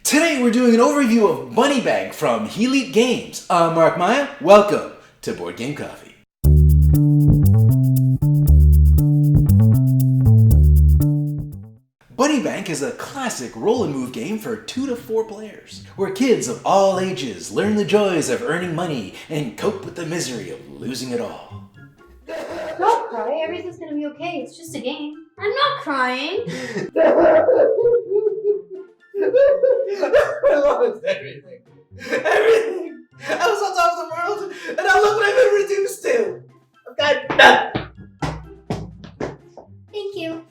Today we're doing an overview of BunneeBank from Elite Games. I'm Mark Maya. Welcome to Board Game Coffee. BunneeBank is a classic roll and move game for 2 to 4 players, where kids of all ages learn the joys of earning money and cope with the misery of losing it all. Don't cry, everything's gonna be okay. It's just a game. I'm not crying. I lost everything. Everything. I was on top of the world, and now look what I've been reduced to. I've got nothing. Thank you.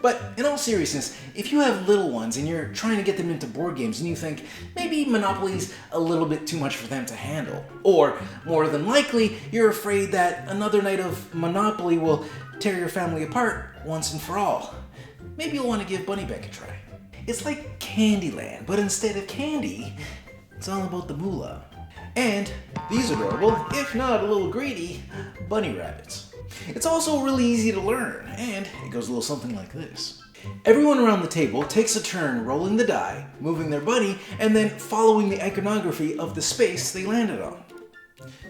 But in all seriousness, if you have little ones and you're trying to get them into board games and you think maybe Monopoly's a little bit too much for them to handle, or more than likely, you're afraid that another night of Monopoly will tear your family apart once and for all, maybe you'll want to give BunneeBank a try. It's like Candyland, but instead of candy, it's all about the moolah. And these adorable, if not a little greedy, bunny rabbits. It's also really easy to learn, and it goes a little something like this. Everyone around the table takes a turn rolling the die, moving their bunny, and then following the iconography of the space they landed on.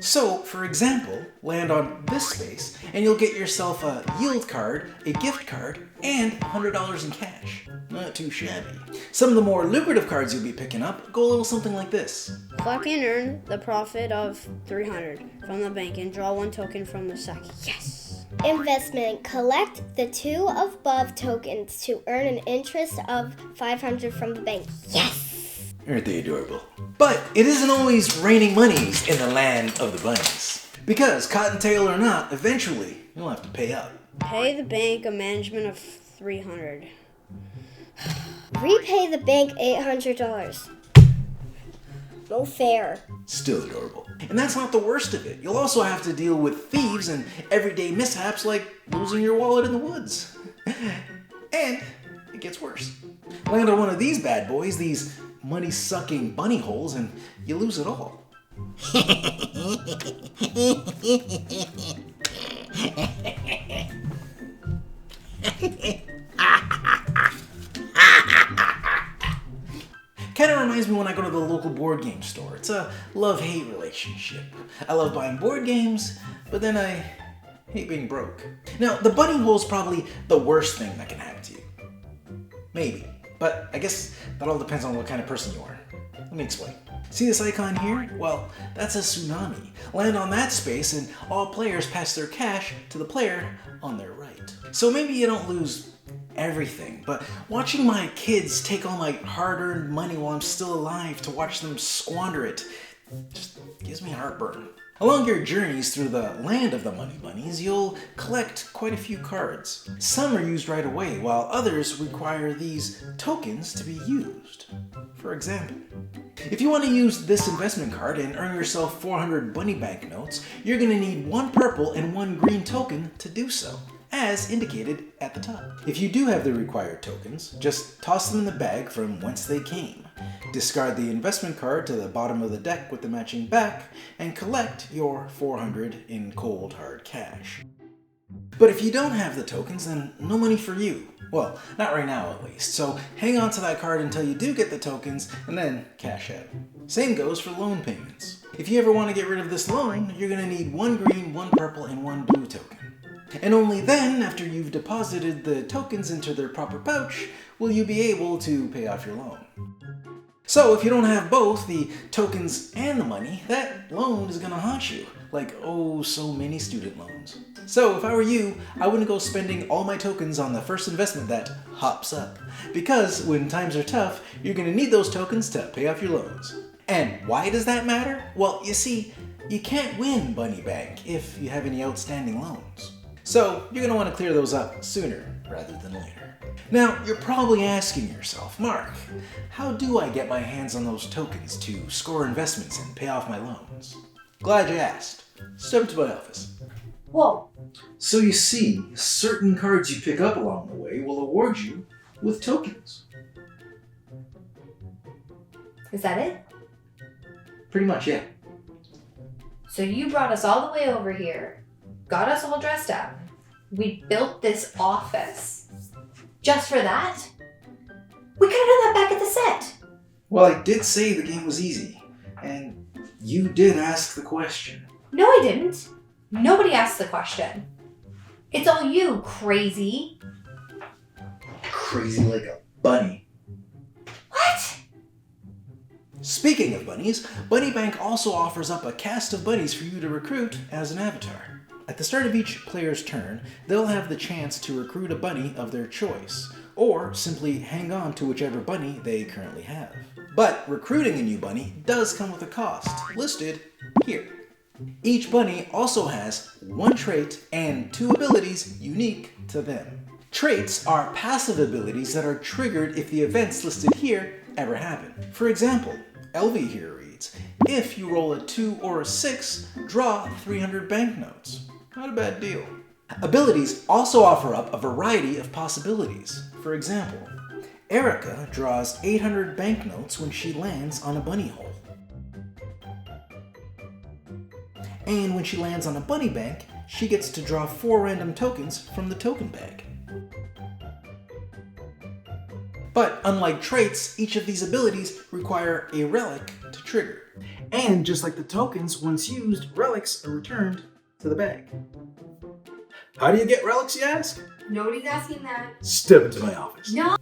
So, for example, land on this space, and you'll get yourself a yield card, a gift card, and $100 in cash. Not too shabby. Some of the more lucrative cards you'll be picking up go a little something like this. Collect and earn the profit of $300 from the bank and draw 1 token from the sack. Yes! Investment. Collect the 2 above tokens to earn an interest of $500 from the bank. Yes! Aren't they adorable? But it isn't always raining monies in the land of the bunnies. Because, cottontail or not, eventually you'll have to pay up. Pay the bank a management of $300. Repay the bank $800. No fair. Still adorable. And that's not the worst of it. You'll also have to deal with thieves and everyday mishaps like losing your wallet in the woods. And it gets worse. Land on one of these bad boys, these money-sucking bunny holes, and you lose it all. Kind of reminds me when I go to the local board game store. It's a love-hate relationship. I love buying board games, but then I hate being broke. Now, the bunny hole's probably the worst thing that can happen to you. Maybe. But I guess that all depends on what kind of person you are. Let me explain. See this icon here? Well, that's a tsunami. Land on that space and all players pass their cash to the player on their right. So maybe you don't lose everything, but watching my kids take all my hard-earned money while I'm still alive to watch them squander it just gives me heartburn. Along your journeys through the land of the money bunnies, you'll collect quite a few cards. Some are used right away, while others require these tokens to be used. For example, if you want to use this investment card and earn yourself 400 BunneeBank notes, you're going to need 1 purple and 1 green token to do so, as indicated at the top. If you do have the required tokens, just toss them in the bag from whence they came. Discard the investment card to the bottom of the deck with the matching back, and collect your 400 in cold hard cash. But if you don't have the tokens, then no money for you. Well, not right now at least, so hang on to that card until you do get the tokens, and then cash out. Same goes for loan payments. If you ever want to get rid of this loan, you're going to need 1 green, 1 purple, and 1 blue token. And only then, after you've deposited the tokens into their proper pouch, will you be able to pay off your loan. So if you don't have both, the tokens and the money, that loan is going to haunt you, like oh so many student loans. So if I were you, I wouldn't go spending all my tokens on the first investment that hops up, because when times are tough, you're going to need those tokens to pay off your loans. And why does that matter? Well, you see, you can't win BunneeBank if you have any outstanding loans. So you're going to want to clear those up sooner rather than later. Now, you're probably asking yourself, Mark, how do I get my hands on those tokens to score investments and pay off my loans? Glad you asked. Step to my office. Whoa. So you see, certain cards you pick up along the way will award you with tokens. Is that it? Pretty much, yeah. So you brought us all the way over here, got us all dressed up. We built this office Just for that? We could have done that back at the set. Well, I did say the game was easy, and you did ask the question. No, I didn't. Nobody asked the question. It's all you, crazy. Crazy like a bunny. What? Speaking of bunnies, BunneeBank also offers up a cast of bunnies for you to recruit as an avatar. At the start of each player's turn, they'll have the chance to recruit a bunny of their choice, or simply hang on to whichever bunny they currently have. But recruiting a new bunny does come with a cost, listed here. Each bunny also has one trait and 2 abilities unique to them. Traits are passive abilities that are triggered if the events listed here ever happen. For example, LV here reads, if you roll a 2 or a 6, draw 300 banknotes. Not a bad deal. Abilities also offer up a variety of possibilities. For example, Erica draws 800 banknotes when she lands on a bunny hole. And when she lands on a bunny bank, she gets to draw 4 random tokens from the token bag. But unlike traits, each of these abilities require a relic to trigger. And just like the tokens, once used, relics are returned to the bag. How do you get relics, you ask? Nobody's asking that. Step into my office. No.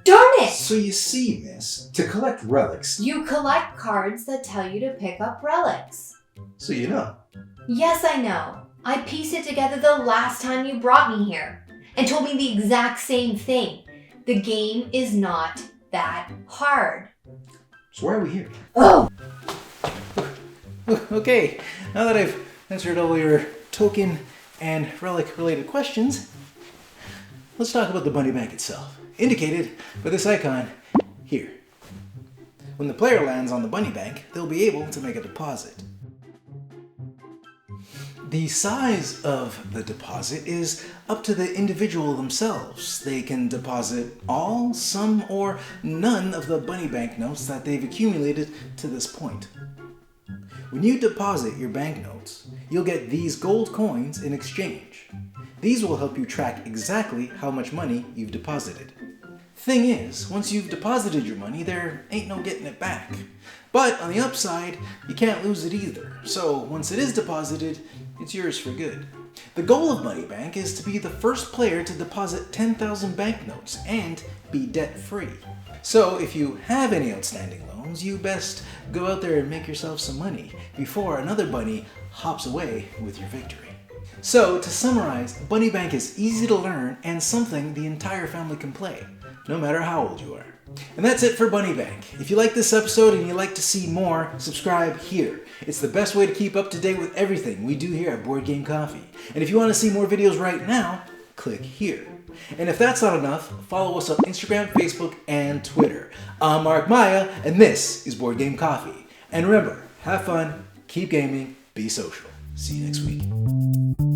Darn it! So you see, miss, to collect relics, You collect cards that tell you to pick up relics. so you know. Yes, I know. I pieced it together the last time you brought me here and told me the exact same thing. The game is not that hard. So why are we here? Oh! Okay, now that I've answered all your token and relic related questions, let's talk about the BunneeBank itself, indicated by this icon here. When the player lands on the BunneeBank, they'll be able to make a deposit. The size of the deposit is up to the individual themselves. They can deposit all, some, or none of the BunneeBank notes that they've accumulated to this point. When you deposit your banknotes, you'll get these gold coins in exchange. These will help you track exactly how much money you've deposited. Thing is, once you've deposited your money, there ain't no getting it back. But on the upside, you can't lose it either. So once it is deposited, it's yours for good. The goal of BunneeBank is to be the first player to deposit 10,000 banknotes and be debt-free. So if you have any outstanding loans, you best go out there and make yourself some money before another bunny hops away with your victory. So to summarize, BunneeBank is easy to learn and something the entire family can play, no matter how old you are. And that's it for BunneeBank. If you like this episode and you'd like to see more, subscribe here. It's the best way to keep up to date with everything we do here at Board Game Coffee. And if you want to see more videos right now, click here. And if that's not enough, follow us on Instagram, Facebook, and Twitter. I'm Mark Maya, and this is Board Game Coffee. And remember, have fun, keep gaming, be social. See you next week.